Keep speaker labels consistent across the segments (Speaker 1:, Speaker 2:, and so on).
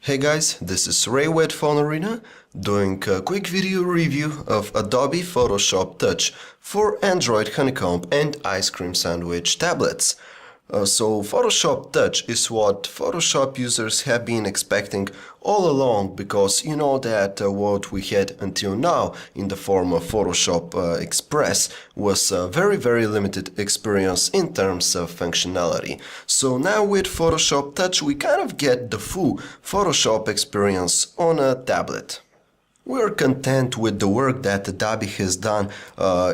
Speaker 1: Hey guys, this is Ray with Phone Arena doing a quick video review of Adobe Photoshop Touch for Android Honeycomb and Ice Cream Sandwich tablets. So Photoshop Touch is what Photoshop users have been expecting all along, because you know that what we had until now in the form of Photoshop Express was a very limited experience in terms of functionality. So now with Photoshop Touch we kind of get the full Photoshop experience on a tablet. We're content with the work that Adobe has done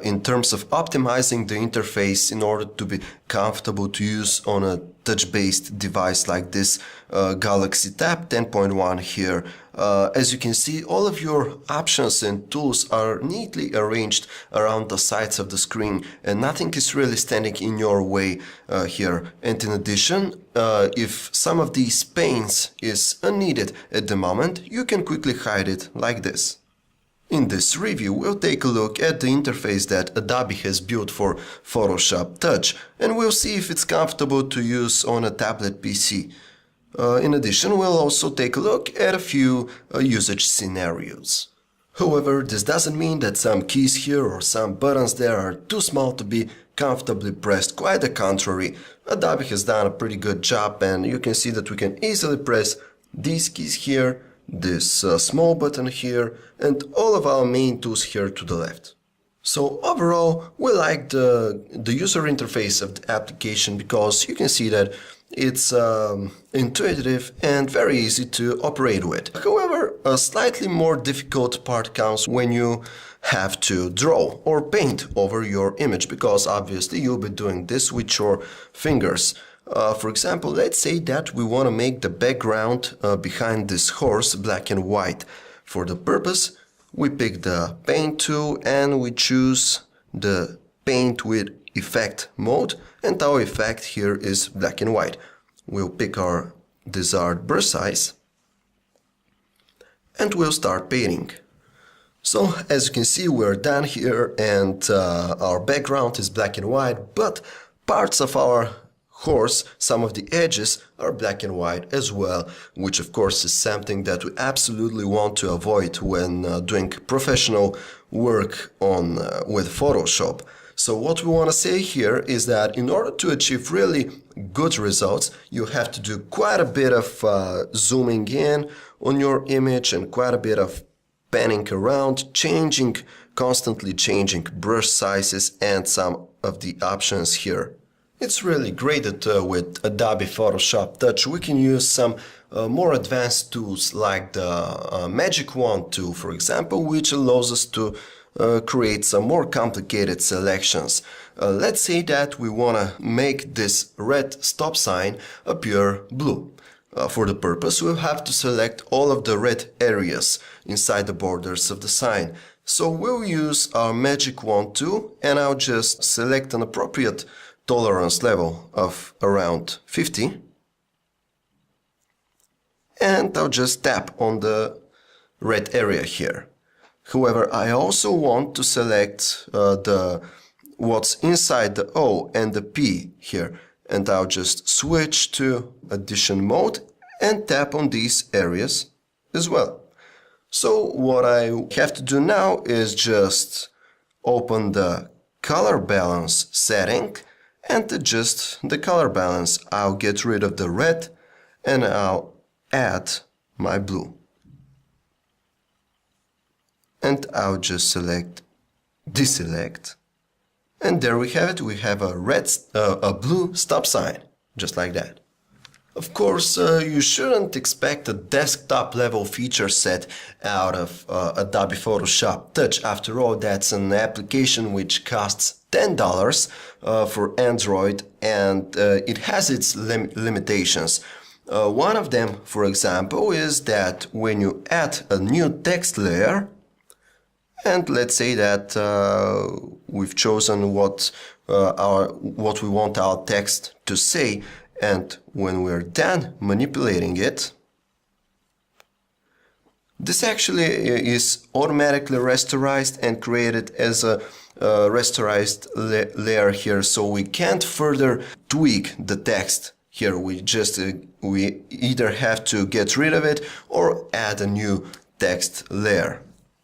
Speaker 1: in terms of optimizing the interface in order to be comfortable to use on a touch-based device like this Galaxy Tab 10.1 here. As you can see, all of your options and tools are neatly arranged around the sides of the screen, and nothing is really standing in your way here. And in addition, if some of these panes is unneeded at the moment, you can quickly hide it like this. In this review, we'll take a look at the interface that Adobe has built for Photoshop Touch, and we'll see if it's comfortable to use on a tablet PC. In addition, we'll also take a look at a few usage scenarios. However, this doesn't mean that some keys here or some buttons there are too small to be comfortably pressed. Quite the contrary, Adobe has done a pretty good job, and you can see that we can easily press these keys here, this small button here, and all of our main tools here to the left. So overall, we like the user interface of the application, because you can see that it's intuitive and very easy to operate with. However, a slightly more difficult part comes when you have to draw or paint over your image, because obviously you'll be doing this with your fingers. For example, let's say that we want to make the background behind this horse black and white. For the purpose, we pick the paint tool and we choose the paint with effect mode, and our effect here is black and white. We'll pick our desired brush size and we'll start painting. So as you can see, we're done here, and our background is black and white, but parts of our horse, some of the edges, are black and white as well, which of course is something that we absolutely want to avoid when doing professional work on with Photoshop. So what we want to say here is that in order to achieve really good results, you have to do quite a bit of zooming in on your image and quite a bit of panning around, constantly changing brush sizes and some of the options here. It's really great that with Adobe Photoshop Touch we can use some more advanced tools like the Magic Wand tool, for example, which allows us to create some more complicated selections. Let's say that we want to make this red stop sign appear blue. For the purpose, we'll have to select all of the red areas inside the borders of the sign. So we'll use our Magic Wand tool, and I'll just select an appropriate tolerance level of around 50, and I'll just tap on the red area here. However, I also want to select what's inside the O and the P here, and I'll just switch to addition mode and tap on these areas as well. So what I have to do now is just open the color balance setting and adjust the color balance. I'll get rid of the red and I'll add my blue. And I'll just deselect. And there we have it. We have a blue stop sign, just like that. Of course, you shouldn't expect a desktop level feature set out of Adobe Photoshop Touch. After all, that's an application which costs $10 for Android, and it has its limitations. One of them, for example, is that when you add a new text layer, and let's say that we've chosen what we want our text to say, and when we're done manipulating it, this actually is automatically rasterized and created as a rasterized layer here, so we can't further tweak the text Here we either have to get rid of it or add a new text layer,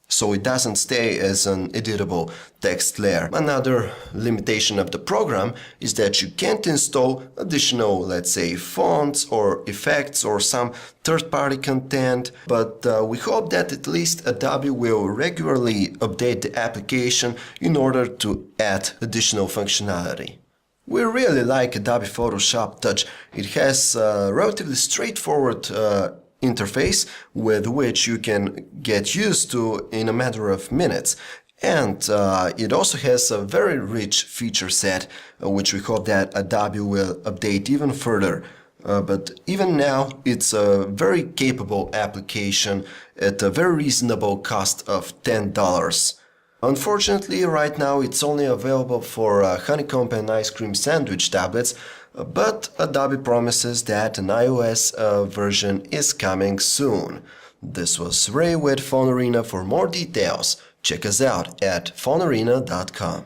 Speaker 1: so it doesn't stay as an editable text layer. Another limitation of the program is that you can't install additional, let's say, fonts or effects or some third-party content, but we hope that at least Adobe will regularly update the application in order to add additional functionality. We really like Adobe Photoshop Touch. It has a relatively straightforward interface with which you can get used to in a matter of minutes. And it also has a very rich feature set, which we hope that Adobe will update even further. But even now, it's a very capable application at a very reasonable cost of $10. Unfortunately, right now it's only available for honeycomb and ice cream sandwich tablets, but Adobe promises that an iOS version is coming soon. This was Ray with Phone Arena. For more details, check us out at phonearena.com.